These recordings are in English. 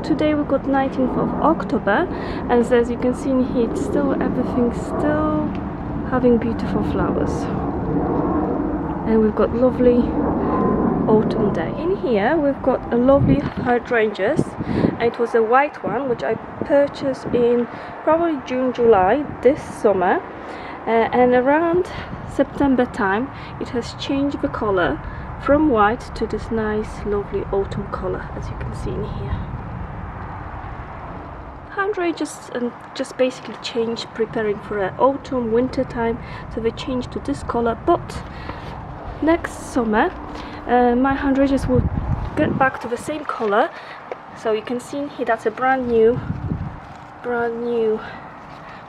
today we got 19th of October, and as you can see in here, it's still everything's still having beautiful flowers, and we've got lovely autumn day. In here we've got a lovely hydrangeas. It was a white one which I purchased in probably June, July this summer, and around September time it has changed the color from white to this nice lovely autumn color, as you can see in here. Hydrangeas just basically changed, preparing for autumn, winter time, so they changed to this color. But next summer my hydrangeas will get back to the same color. So you can see in here that's a brand new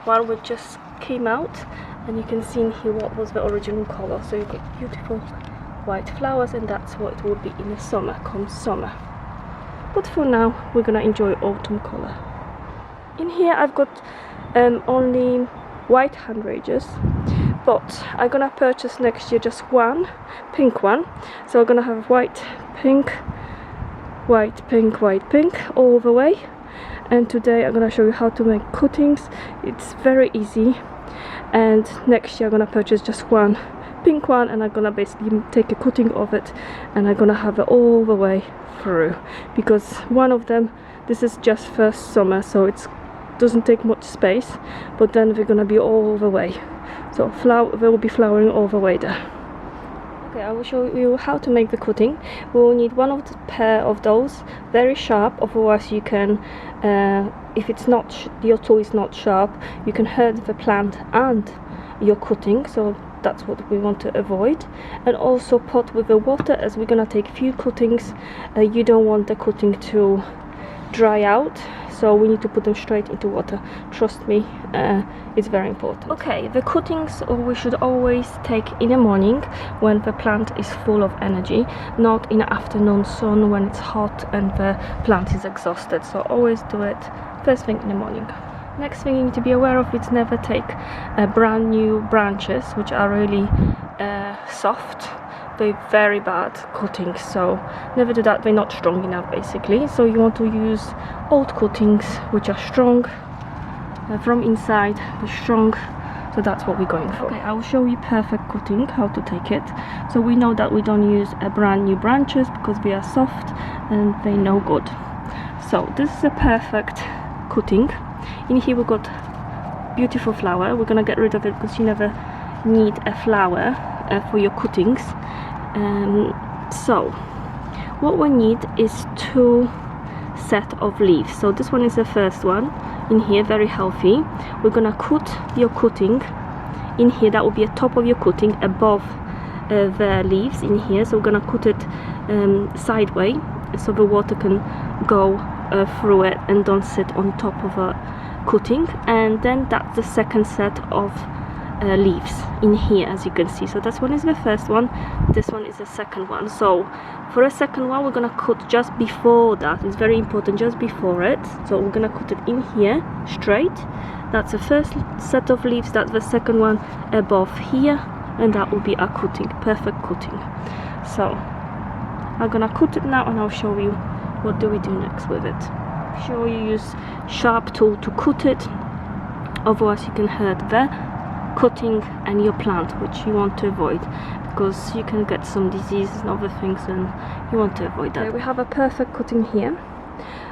one which just came out, and you can see in here what was the original color. So you've got beautiful white flowers, and that's what it will be in the summer, come summer. But for now we're gonna enjoy autumn color. In here I've got only white hydrangeas, but I'm gonna purchase next year just one pink one. So I'm gonna have white, pink, white, pink, white, pink all the way. And today I'm gonna show you how to make cuttings. It's very easy, and next year I'm gonna purchase just one pink one, and I'm gonna basically take a cutting of it, and I'm gonna have it all the way through, because one of them, this is just first summer, so it doesn't take much space, but then they're gonna be all the way, so they will be flowering all the way there. Okay, I will show you how to make the cutting. We will need one of the pair of those, very sharp, otherwise you can, if it's not, your tool is not sharp, you can hurt the plant and your cutting, so that's what we want to avoid. And also pot with the water, as we're gonna take a few cuttings. You don't want the cutting to dry out, so we need to put them straight into water. Trust me, it's very important. Okay, the cuttings we should always take in the morning when the plant is full of energy, not in the afternoon sun when it's hot and the plant is exhausted. So always do it first thing in the morning. Next thing you need to be aware of is never take brand new branches which are really soft. They're very bad cuttings, so never do that. They're not strong enough basically, so you want to use old cuttings which are strong from inside, they're strong, so that's what we're going for. Okay, I will show you perfect cutting, how to take it. So we know that we don't use a brand new branches because they are soft and they're no good. So this is a perfect cutting. In here we've got beautiful flower. We're gonna get rid of it because you never need a flower for your cuttings. So what we need is two set of leaves. So this one is the first one in here, very healthy. We're gonna cut your cutting in here. That will be a top of your cutting above the leaves in here. So we're gonna cut it sideways so the water can go through it and don't sit on top of a cutting. And then that's the second set of leaves in here, as you can see. So this one is the first one, this one is the second one. So for a second one we're gonna cut just before that. It's very important, just before it. So we're gonna cut it in here straight. That's the first set of leaves, that's the second one above here, and that will be our cutting, perfect cutting. So I'm gonna cut it now, and I'll show you what do we do next with it. Make sure you use sharp tool to cut it, otherwise you can hurt the cutting and your plant, which you want to avoid, because you can get some diseases and other things, and you want to avoid that. Okay, we have a perfect cutting here,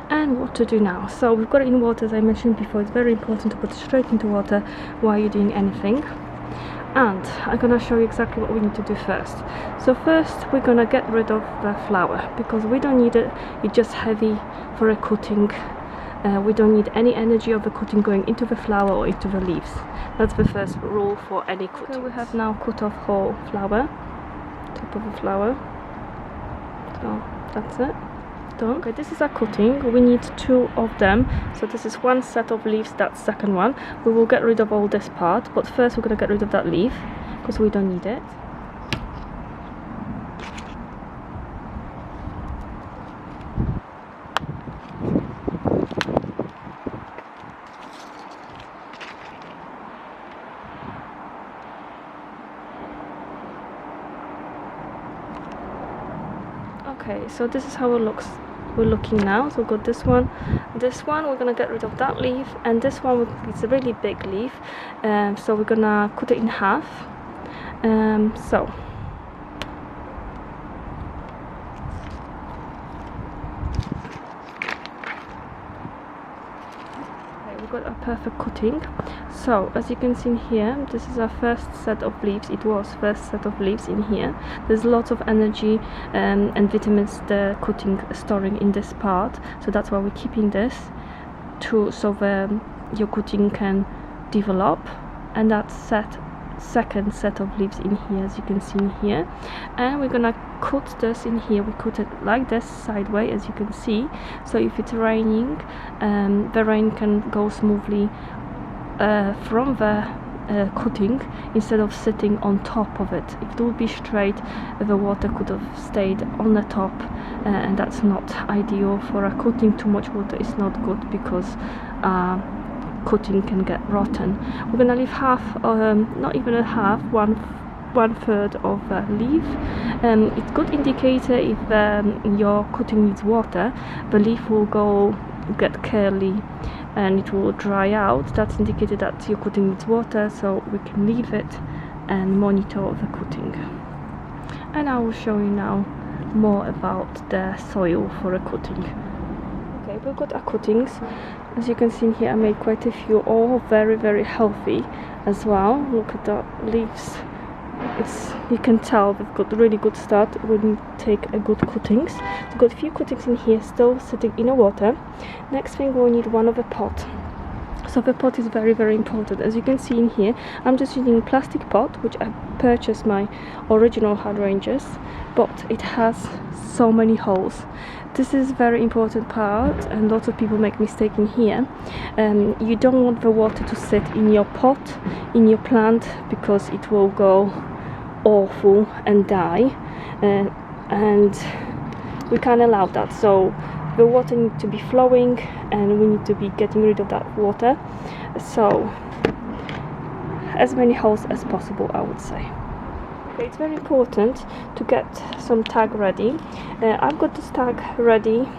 and what to do now. So we've got it in water, as I mentioned before. It's very important to put it straight into water while you're doing anything, and I'm gonna show you exactly what we need to do first. So first we're gonna get rid of the flower, because we don't need it. It's just heavy for a cutting. We don't need any energy of the cutting going into the flower or into the leaves. That's the first rule for any cutting. Okay, we have now cut off whole flower, top of the flower. So that's it, done. Okay, this is our cutting. We need two of them. So this is one set of leaves, that's second one. We will get rid of all this part, but first we're gonna get rid of that leaf because we don't need it. Okay, so this is how it looks we're looking now. So we've got this one we're gonna get rid of that leaf, and this one is a really big leaf, so we're gonna cut it in half. So we've got a perfect cutting. So as you can see in here, this is our first set of leaves. It was first set of leaves in here. There's lots of energy and vitamins the cutting storing in this part, so that's why we're keeping this so your cutting can develop. And that's second set of leaves in here, as you can see in here. And we're gonna cut this in here. We cut it like this sideways, as you can see, so if it's raining, the rain can go smoothly from the cutting instead of sitting on top of it. If it would be straight, the water could have stayed on the top, and that's not ideal for a cutting. Too much water is not good because cutting can get rotten. We're gonna leave half, not even a half, one third of a leaf. It's good indicator if your cutting needs water. The leaf will get curly and it will dry out. That's indicated that your cutting needs water, so we can leave it and monitor the cutting. And I will show you now more about the soil for a cutting. Okay, we've got our cuttings. As you can see here, I made quite a few, all very, very healthy as well. Look at the leaves. You can tell they've got a really good start when you take a good cuttings. We've got a few cuttings in here still sitting in the water. Next thing, we'll need one of a pot. So the pot is very, very important. As you can see in here, I'm just using a plastic pot, which I purchased my original hydrangeas, but it has so many holes. This is very important part, and lots of people make mistake in here. You don't want the water to sit in your pot, in your plant, because it will go awful and die, and we can't allow that. So the water needs to be flowing, and we need to be getting rid of that water. So as many holes as possible, I would say. It's very important to get some tag ready. I've got this tag ready,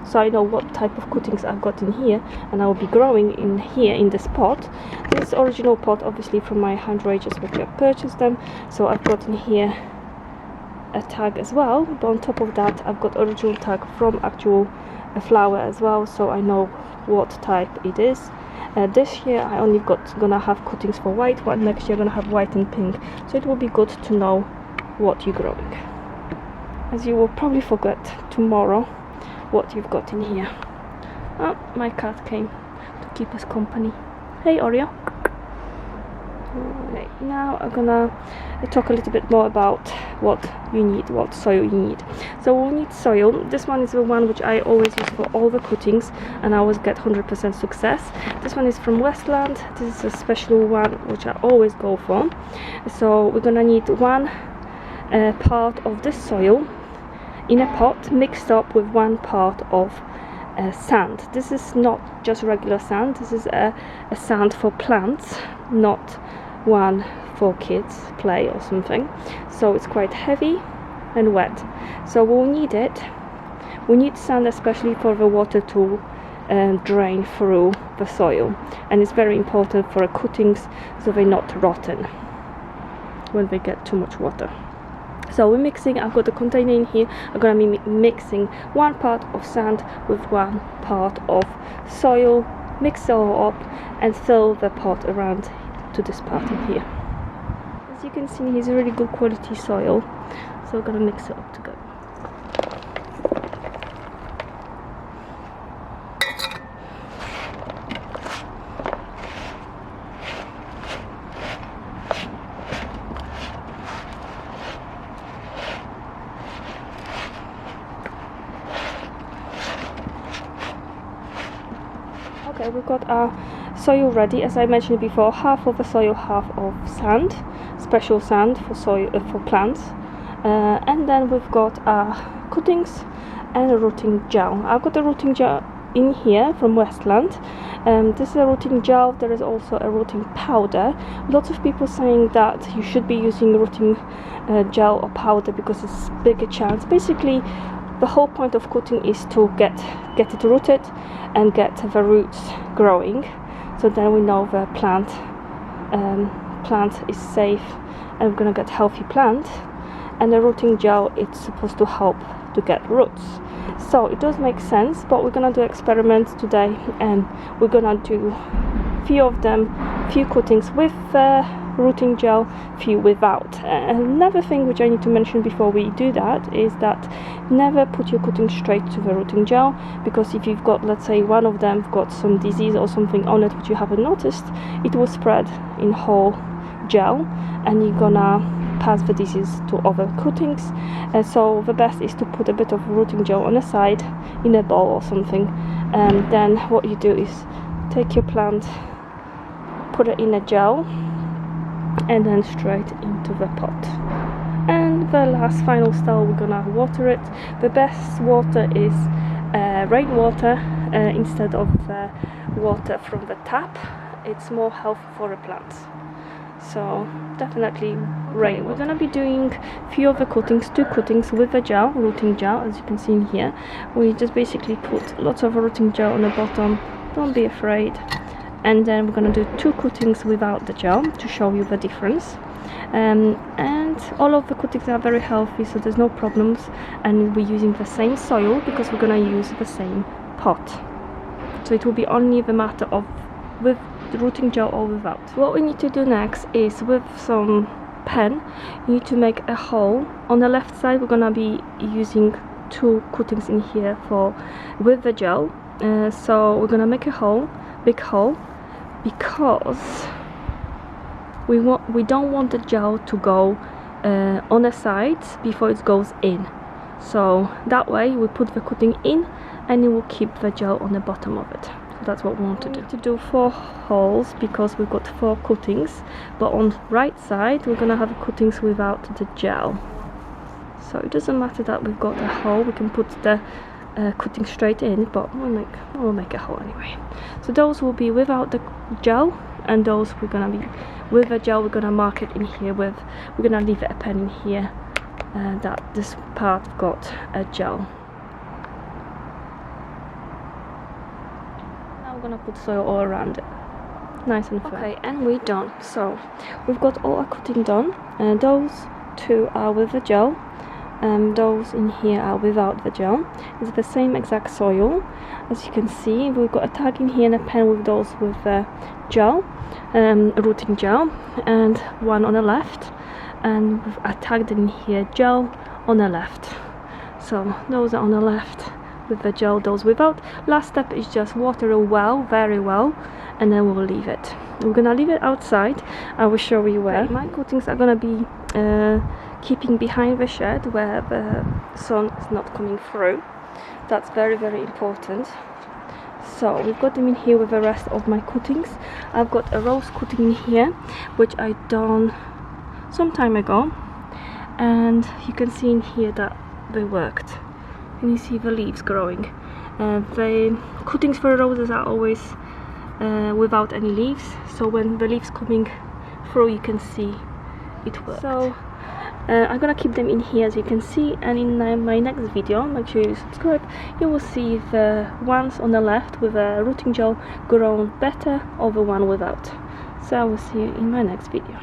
so I know what type of cuttings I've got in here, and I will be growing in here in this pot. This original pot, obviously from my hydrangeas, which I purchased them. So I've got in here a tag as well, but on top of that I've got original tag from actual flower as well, so I know what type it is. This year I only gonna have cuttings for white one. Next year I'm gonna have white and pink, so it will be good to know what you're growing, as you will probably forget tomorrow what you've got in here. Oh, my cat came to keep us company. Hey Oreo. Okay, now I'm gonna talk a little bit more about what you need, what soil you need. So we'll need soil. This one is the one which I always use for all the cuttings, and I always get 100% success. This one is from Westland. This is a special one which I always go for. So we're gonna need one part of this soil in a pot mixed up with one part of sand. This is not just regular sand. This is a sand for plants, not one for kids play or something. So it's quite heavy and wet, so we'll need it. We need sand especially for the water to drain through the soil, and it's very important for cuttings so they're not rotten when they get too much water. So we're mixing, I've got a container in here. I'm going to be mixing one part of sand with one part of soil, mix it all up and fill the pot around to this part in here. As you can see, it's a really good quality soil, so we're going to mix it up together. Okay, we've got our soil ready. As I mentioned before, half of the soil, half of sand, special sand for soil for plants, and then we've got our cuttings and a rooting gel. I've got a rooting gel in here from Westland. This is a rooting gel. There is also a rooting powder. Lots of people saying that you should be using rooting gel or powder because it's bigger chance. Basically, the whole point of cutting is to get it rooted and get the roots growing, so then we know the plant is safe and we're gonna get healthy plant. And the rooting gel, it's supposed to help to get roots. So it does make sense, but we're gonna do experiments today, and we're gonna do few cuttings with rooting gel, few without. Another thing which I need to mention before we do that is that never put your cutting straight to the rooting gel, because if you've got, let's say, one of them got some disease or something on it which you haven't noticed, it will spread in whole gel and you're gonna pass the disease to other cuttings. So the best is to put a bit of rooting gel on the side in a bowl or something, and then what you do is take your plant, put it in a gel, and then straight into the pot. And the last final step, we're gonna water it. The best water is rainwater instead of water from the tap. It's more healthy for the plants, so definitely rainwater. We're gonna be doing few of the cuttings, 2 cuttings with the gel, rooting gel, as you can see in here. We just basically put lots of rooting gel on the bottom, don't be afraid. And then we're gonna do 2 cuttings without the gel to show you the difference. And all of the cuttings are very healthy, so there's no problems, and we're using the same soil because we're gonna use the same pot. So it will be only the matter of with the rooting gel or without. What we need to do next is, with some pen, you need to make a hole. On the left side we're gonna be using 2 cuttings in here with the gel. So we're gonna make a hole, big hole, because we don't want the gel to go on the sides before it goes in. So that way we put the cutting in and it will keep the gel on the bottom of it. So that's what we want to do. We need to do 4 holes because we've got 4 cuttings, but on the right side we're gonna have cuttings without the gel. So it doesn't matter that we've got a hole, we can put the cutting straight in, but we'll make a hole anyway. So those will be without the gel, and those we're gonna be with the gel. We're gonna mark it in here we're gonna leave a pen in here that this part got a gel. Now we're gonna put soil all around it, nice and firm. Okay, and we're done. So we've got all our cutting done, and those 2 are with the gel. Those in here are without the gel. It's the same exact soil. As you can see, we've got a tag in here and a pen with those with gel, rooting gel, and one on the left, and I tagged in here gel on the left. So those are on the left with the gel, those without. Last step is just water it well, very well, and then we'll leave it. We're gonna leave it outside. I will show you where. Okay, my cuttings are gonna be keeping behind the shed where the sun is not coming through. That's very, very important. So we've got them in here with the rest of my cuttings. I've got a rose cutting in here which I done some time ago, and you can see in here that they worked. Can you see the leaves growing? The cuttings for roses are always without any leaves, so when the leaves coming through you can see it worked. So I'm gonna keep them in here, as you can see, and in my next video, make sure you subscribe, you will see the ones on the left with a rooting gel grown better or the one without. So I will see you in my next video.